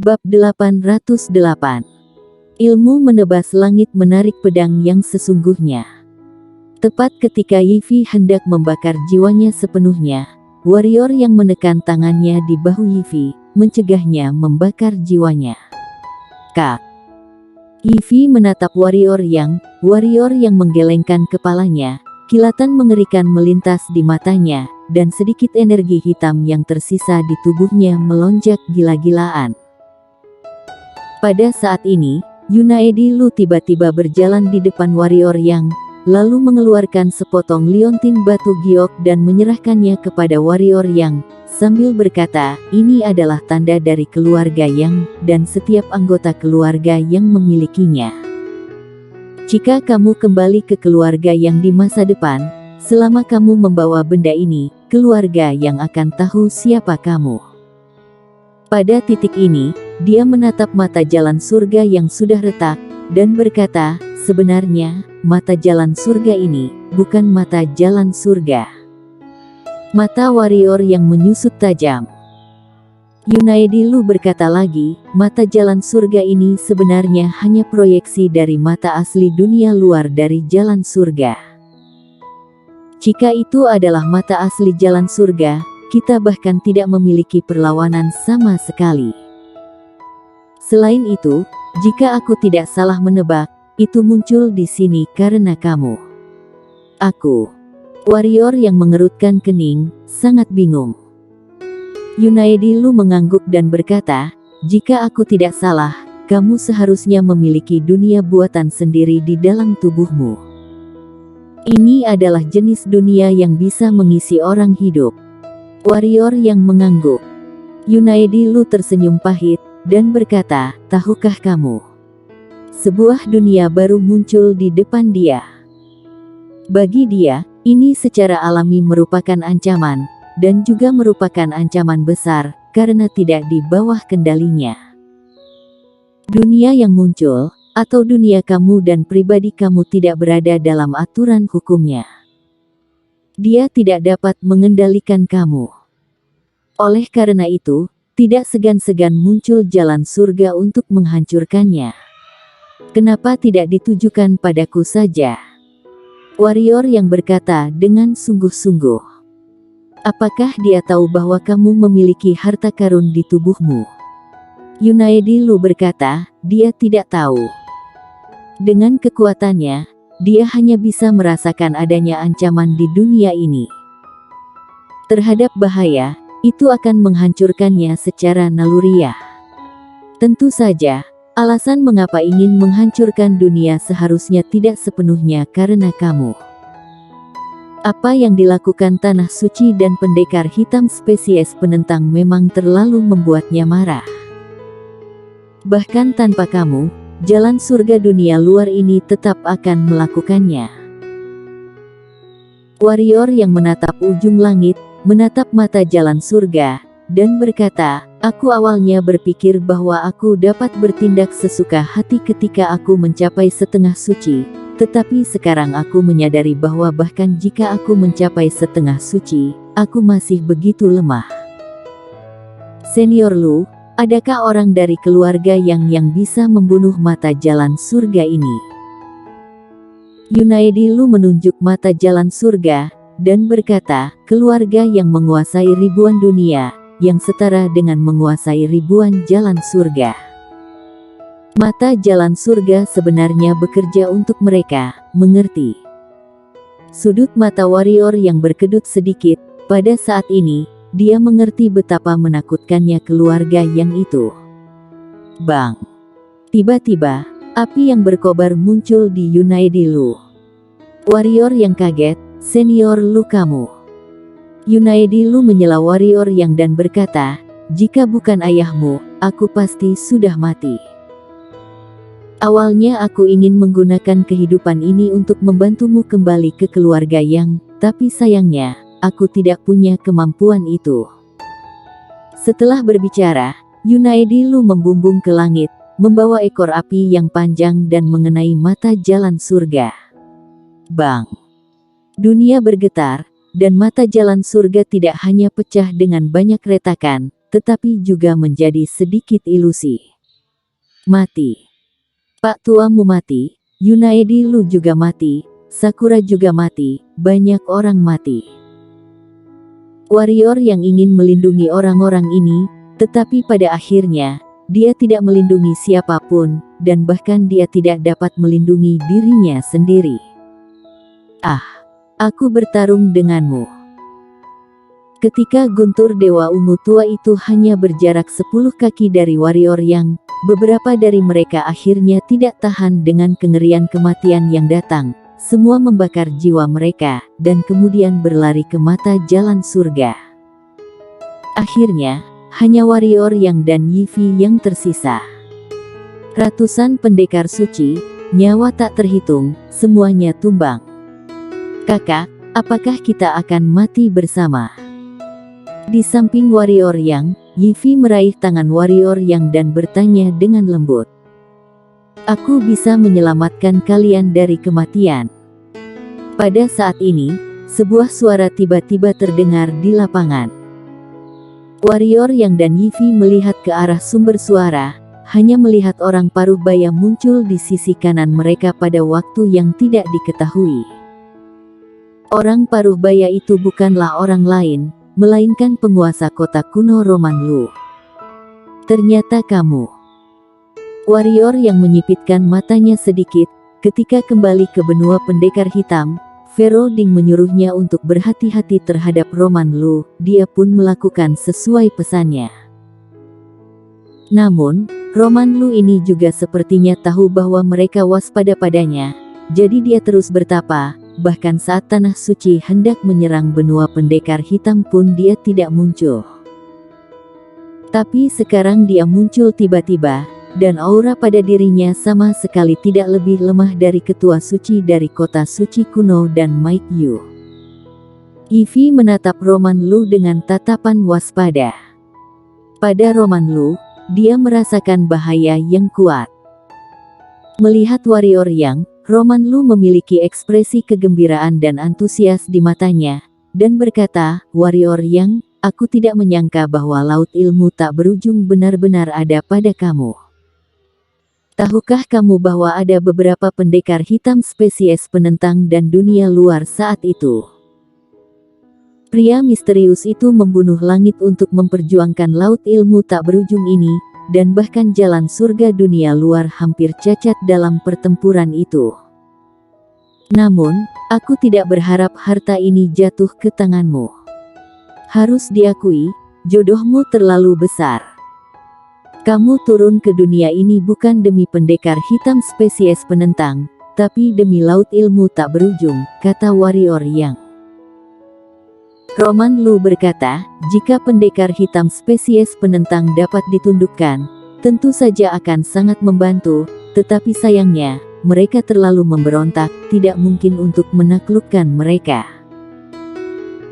Bab 808. Ilmu menebas langit menarik pedang yang sesungguhnya. Tepat ketika Yivi hendak membakar jiwanya sepenuhnya, warrior yang menekan tangannya di bahu Yivi, mencegahnya membakar jiwanya. Kak. Yivi menatap warrior yang menggelengkan kepalanya, kilatan mengerikan melintas di matanya, dan sedikit energi hitam yang tersisa di tubuhnya melonjak gila-gilaan. Pada saat ini, Yunaedi Lu tiba-tiba berjalan di depan warrior yang, lalu mengeluarkan sepotong liontin batu giok dan menyerahkannya kepada warrior yang, sambil berkata, ini adalah tanda dari keluarga yang, dan setiap anggota keluarga yang memilikinya. Jika kamu kembali ke keluarga yang di masa depan, selama kamu membawa benda ini, keluarga yang akan tahu siapa kamu. Pada titik ini, dia menatap mata jalan surga yang sudah retak, dan berkata, sebenarnya, mata jalan surga ini, bukan mata jalan surga. Mata warrior yang menyusut tajam. Yunaedi Lu berkata lagi, mata jalan surga ini sebenarnya hanya proyeksi dari mata asli dunia luar dari jalan surga. Jika itu adalah mata asli jalan surga, kita bahkan tidak memiliki perlawanan sama sekali. Selain itu, jika aku tidak salah menebak, itu muncul di sini karena kamu. Aku. Warrior yang mengerutkan kening, sangat bingung. Yunaedi Lu mengangguk dan berkata, jika aku tidak salah, kamu seharusnya memiliki dunia buatan sendiri di dalam tubuhmu. Ini adalah jenis dunia yang bisa mengisi orang hidup. Warrior yang mengangguk. Yunaedi Lu tersenyum pahit, dan berkata, tahukah kamu? Sebuah dunia baru muncul di depan dia. Bagi dia, ini secara alami merupakan ancaman, dan juga merupakan ancaman besar, karena tidak di bawah kendalinya. Dunia yang muncul, atau dunia kamu dan pribadi kamu tidak berada dalam aturan hukumnya. Dia tidak dapat mengendalikan kamu. Oleh karena itu, tidak segan-segan muncul jalan surga untuk menghancurkannya. Kenapa tidak ditujukan padaku saja? Warrior yang berkata dengan sungguh-sungguh. Apakah dia tahu bahwa kamu memiliki harta karun di tubuhmu? Yunaedi Lu berkata, dia tidak tahu. Dengan kekuatannya, dia hanya bisa merasakan adanya ancaman di dunia ini. Terhadap bahaya, itu akan menghancurkannya secara naluriah. Tentu saja, alasan mengapa ingin menghancurkan dunia seharusnya tidak sepenuhnya karena kamu. Apa yang dilakukan Tanah Suci dan pendekar hitam spesies penentang memang terlalu membuatnya marah. Bahkan tanpa kamu, jalan surga dunia luar ini tetap akan melakukannya. Warrior yang menatap ujung langit, menatap mata jalan surga, dan berkata, aku awalnya berpikir bahwa aku dapat bertindak sesuka hati ketika aku mencapai setengah suci, tetapi sekarang aku menyadari bahwa bahkan jika aku mencapai setengah suci, aku masih begitu lemah. Senior Lu, adakah orang dari keluarga yang bisa membunuh mata jalan surga ini? Yunaedi Lu menunjuk mata jalan surga, dan berkata, keluarga yang menguasai ribuan dunia, yang setara dengan menguasai ribuan jalan surga. Mata jalan surga sebenarnya bekerja untuk mereka, mengerti? Sudut mata warrior yang berkedut sedikit, pada saat ini, dia mengerti betapa menakutkannya keluarga yang itu. Bang! Tiba-tiba, api yang berkobar muncul di Yunaedi Lu. Warrior yang kaget, senior Lu kamu. Yunaedi Lu menyela warrior yang dan berkata, jika bukan ayahmu, aku pasti sudah mati. Awalnya aku ingin menggunakan kehidupan ini untuk membantumu kembali ke keluarga yang, tapi sayangnya, aku tidak punya kemampuan itu. Setelah berbicara, Yunaedi Lu membumbung ke langit, membawa ekor api yang panjang dan mengenai mata jalan surga. Bang! Dunia bergetar, dan mata jalan surga tidak hanya pecah dengan banyak retakan, tetapi juga menjadi sedikit ilusi. Mati. Pak tuamu mati, Yunaedi Lu juga mati, Sakura juga mati, banyak orang mati. Warrior yang ingin melindungi orang-orang ini, tetapi pada akhirnya, dia tidak melindungi siapapun, dan bahkan dia tidak dapat melindungi dirinya sendiri. Ah, aku bertarung denganmu. Ketika guntur Dewa Ungu tua itu hanya berjarak 10 kaki dari warrior yang, beberapa dari mereka akhirnya tidak tahan dengan kengerian kematian yang datang. Semua membakar jiwa mereka, dan kemudian berlari ke mata jalan surga. Akhirnya, hanya warrior yang dan Yifi yang tersisa. Ratusan pendekar suci, nyawa tak terhitung, semuanya tumbang. Kakak, apakah kita akan mati bersama? Di samping warrior yang, Yifi meraih tangan warrior yang dan bertanya dengan lembut. Aku bisa menyelamatkan kalian dari kematian. Pada saat ini, sebuah suara tiba-tiba terdengar di lapangan. Warrior yang dan Yifi melihat ke arah sumber suara, hanya melihat orang paruh baya muncul di sisi kanan mereka pada waktu yang tidak diketahui. Orang paruh baya itu bukanlah orang lain, melainkan penguasa kota kuno Roman Lu. Ternyata kamu. Warrior yang menyipitkan matanya sedikit, ketika kembali ke benua pendekar hitam, Pharaoh Ding menyuruhnya untuk berhati-hati terhadap Roman Lu, dia pun melakukan sesuai pesannya. Namun, Roman Lu ini juga sepertinya tahu bahwa mereka waspada padanya, jadi dia terus bertapa. Bahkan saat tanah suci hendak menyerang benua pendekar hitam pun dia tidak muncul. Tapi sekarang dia muncul tiba-tiba, dan aura pada dirinya sama sekali tidak lebih lemah dari ketua suci dari kota suci kuno dan Mike Yu. Yifi menatap Roman Lu dengan tatapan waspada. Pada Roman Lu, dia merasakan bahaya yang kuat. Melihat warrior yang, Roman Lu memiliki ekspresi kegembiraan dan antusias di matanya, dan berkata, warrior yang, aku tidak menyangka bahwa laut ilmu tak berujung benar-benar ada pada kamu. Tahukah kamu bahwa ada beberapa pendekar hitam spesies penentang dan dunia luar saat itu? Pria misterius itu membunuh langit untuk memperjuangkan laut ilmu tak berujung ini, dan bahkan jalan surga dunia luar hampir cacat dalam pertempuran itu. Namun, aku tidak berharap harta ini jatuh ke tanganmu. Harus diakui, jodohmu terlalu besar. Kamu turun ke dunia ini bukan demi pendekar hitam spesies penentang, tapi demi laut ilmu tak berujung, kata warrior yang. Roman Lu berkata, jika pendekar hitam spesies penentang dapat ditundukkan, tentu saja akan sangat membantu, tetapi sayangnya, mereka terlalu memberontak, tidak mungkin untuk menaklukkan mereka.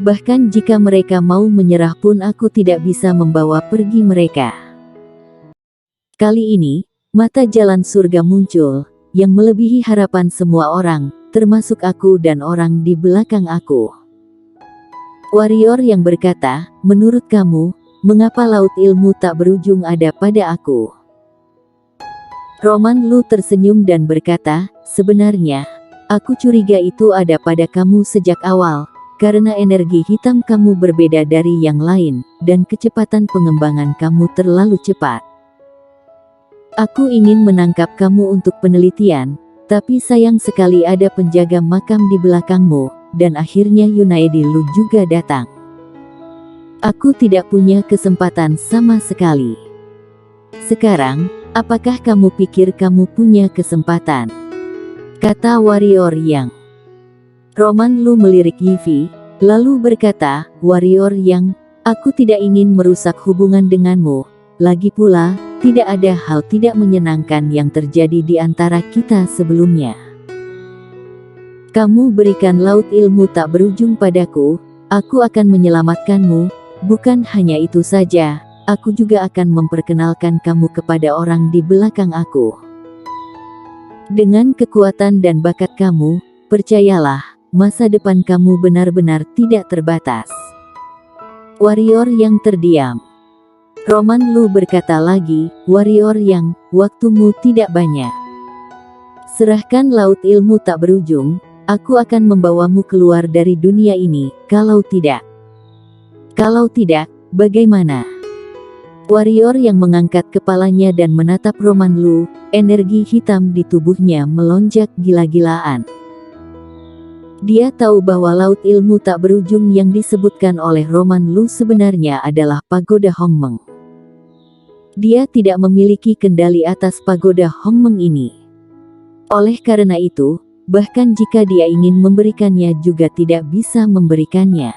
Bahkan jika mereka mau menyerah pun aku tidak bisa membawa pergi mereka. Kali ini, mata jalan surga muncul, yang melebihi harapan semua orang, termasuk aku dan orang di belakang aku. Warrior yang berkata, menurut kamu, mengapa laut ilmu tak berujung ada pada aku? Roman Lu tersenyum dan berkata, sebenarnya, aku curiga itu ada pada kamu sejak awal, karena energi hitam kamu berbeda dari yang lain, dan kecepatan pengembangan kamu terlalu cepat. Aku ingin menangkap kamu untuk penelitian, tapi sayang sekali ada penjaga makam di belakangmu, dan akhirnya Yunaedi Lu juga datang. Aku tidak punya kesempatan sama sekali. Sekarang, apakah kamu pikir kamu punya kesempatan? Kata warrior yang. Roman Lu melirik Yifi, lalu berkata, warrior yang, aku tidak ingin merusak hubungan denganmu. Lagi pula, tidak ada hal tidak menyenangkan yang terjadi di antara kita sebelumnya. Kamu berikan laut ilmu tak berujung padaku, aku akan menyelamatkanmu, bukan hanya itu saja, aku juga akan memperkenalkan kamu kepada orang di belakang aku. Dengan kekuatan dan bakat kamu, percayalah, masa depan kamu benar-benar tidak terbatas. Warrior yang terdiam. Roman Lu berkata lagi, warrior yang, waktumu tidak banyak. Serahkan laut ilmu tak berujung, aku akan membawamu keluar dari dunia ini, kalau tidak, bagaimana? Warrior yang mengangkat kepalanya dan menatap Roman Lu, energi hitam di tubuhnya melonjak gila-gilaan. Dia tahu bahwa laut ilmu tak berujung yang disebutkan oleh Roman Lu sebenarnya adalah pagoda Hongmeng. Dia tidak memiliki kendali atas pagoda Hongmeng ini. Oleh karena itu, bahkan jika dia ingin memberikannya juga tidak bisa memberikannya.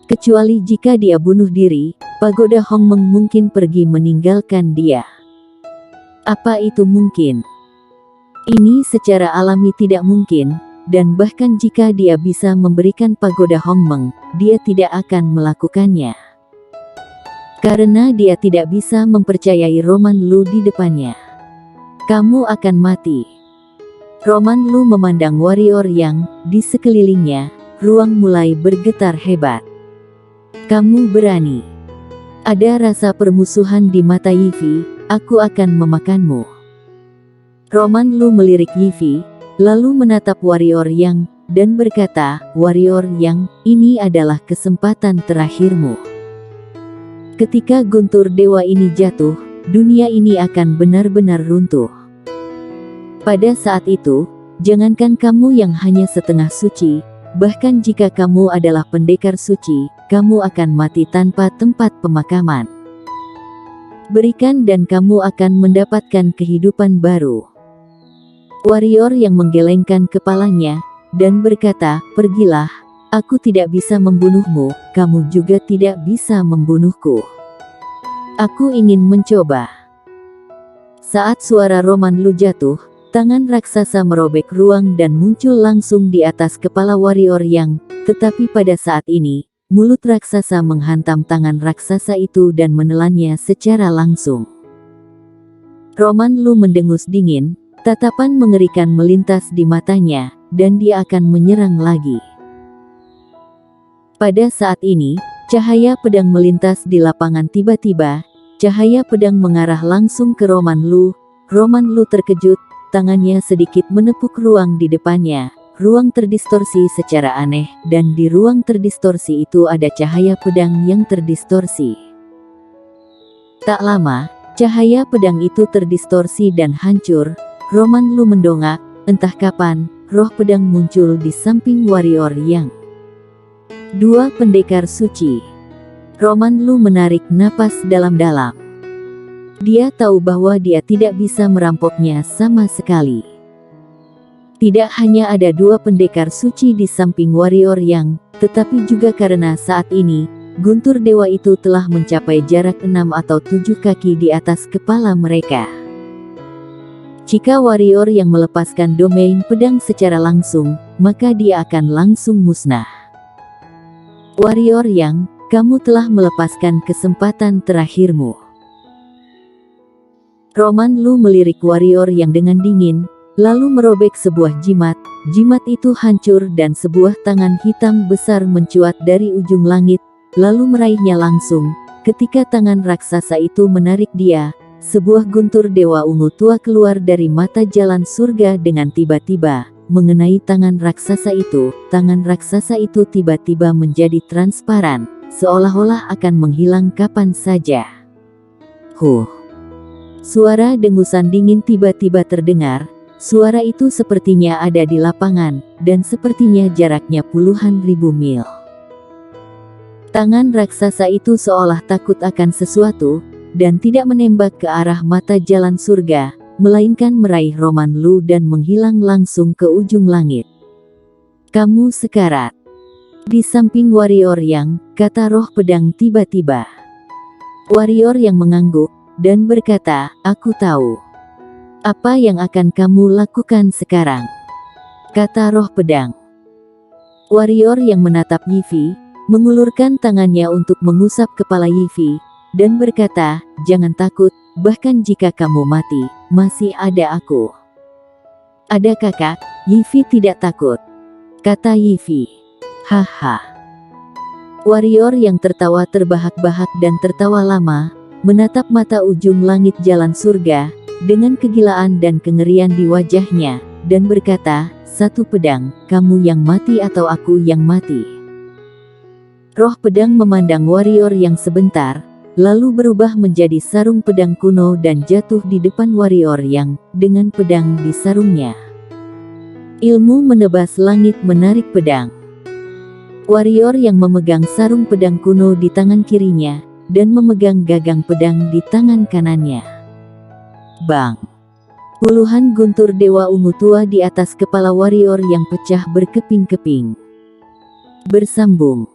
Kecuali jika dia bunuh diri, pagoda Hongmeng mungkin pergi meninggalkan dia. Apa itu mungkin? Ini secara alami tidak mungkin, dan bahkan jika dia bisa memberikan pagoda Hongmeng, dia tidak akan melakukannya. Karena dia tidak bisa mempercayai Roman Lu di depannya. Kamu akan mati. Roman Lu memandang warrior yang di sekelilingnya, ruang mulai bergetar hebat. Kamu berani. Ada rasa permusuhan di mata Yifi, aku akan memakanmu. Roman Lu melirik Yifi, lalu menatap warrior yang, dan berkata, warrior yang, ini adalah kesempatan terakhirmu. Ketika guntur dewa ini jatuh, dunia ini akan benar-benar runtuh. Pada saat itu, jangankan kamu yang hanya setengah suci, bahkan jika kamu adalah pendekar suci, kamu akan mati tanpa tempat pemakaman. Berikan dan kamu akan mendapatkan kehidupan baru. Warrior yang menggelengkan kepalanya, dan berkata, pergilah. Aku tidak bisa membunuhmu, kamu juga tidak bisa membunuhku. Aku ingin mencoba. Saat suara Roman Lu jatuh, tangan raksasa merobek ruang dan muncul langsung di atas kepala warrior yang, tetapi pada saat ini, mulut raksasa menghantam tangan raksasa itu dan menelannya secara langsung. Roman Lu mendengus dingin, tatapan mengerikan melintas di matanya, dan dia akan menyerang lagi. Pada saat ini, cahaya pedang melintas di lapangan tiba-tiba, cahaya pedang mengarah langsung ke Roman Lu. Roman Lu terkejut, tangannya sedikit menepuk ruang di depannya. Ruang terdistorsi secara aneh, dan di ruang terdistorsi itu ada cahaya pedang yang terdistorsi. Tak lama, cahaya pedang itu terdistorsi dan hancur. Roman Lu mendongak, entah kapan, roh pedang muncul di samping warrior yang. Dua pendekar suci. Roman Lu menarik napas dalam-dalam. Dia tahu bahwa dia tidak bisa merampoknya sama sekali. Tidak hanya ada dua pendekar suci di samping warrior yang, tetapi juga karena saat ini, guntur dewa itu telah mencapai jarak 6 atau 7 kaki di atas kepala mereka. Jika warrior yang melepaskan domain pedang secara langsung, maka dia akan langsung musnah. Warrior yang, kamu telah melepaskan kesempatan terakhirmu. Roman Lu melirik warrior yang dengan dingin, lalu merobek sebuah jimat. Jimat itu hancur dan sebuah tangan hitam besar mencuat dari ujung langit, lalu meraihnya langsung. Ketika tangan raksasa itu menarik dia, sebuah guntur dewa ungu tua keluar dari mata jalan surga dengan tiba-tiba. Mengenai tangan raksasa itu, tangan raksasa itu tiba-tiba menjadi transparan, seolah-olah akan menghilang kapan saja. Suara dengusan dingin tiba-tiba terdengar. Suara itu sepertinya ada di lapangan, dan sepertinya jaraknya puluhan ribu mil. Tangan raksasa itu seolah takut akan sesuatu, dan tidak menembak ke arah mata jalan surga, melainkan meraih Roman Lu dan menghilang langsung ke ujung langit. Kamu sekarat. Di samping warrior yang, kata roh pedang tiba-tiba. Warrior yang mengangguk, dan berkata, aku tahu. Apa yang akan kamu lakukan sekarang? Kata roh pedang. Warrior yang menatap Yifi, mengulurkan tangannya untuk mengusap kepala Yifi, dan berkata, jangan takut, bahkan jika kamu mati, masih ada aku. Ada kakak, Yifi tidak takut. Kata Yifi. Haha. Warrior yang tertawa terbahak-bahak dan tertawa lama, menatap mata ujung langit jalan surga, dengan kegilaan dan kengerian di wajahnya, dan berkata, "Satu pedang, kamu yang mati atau aku yang mati?" Roh pedang memandang warrior yang sebentar, lalu berubah menjadi sarung pedang kuno dan jatuh di depan warrior yang, dengan pedang di sarungnya. Ilmu menebas langit menarik pedang. Warrior yang memegang sarung pedang kuno di tangan kirinya, dan memegang gagang pedang di tangan kanannya. Bang! Puluhan guntur dewa ungu tua di atas kepala warrior yang pecah berkeping-keping. Bersambung.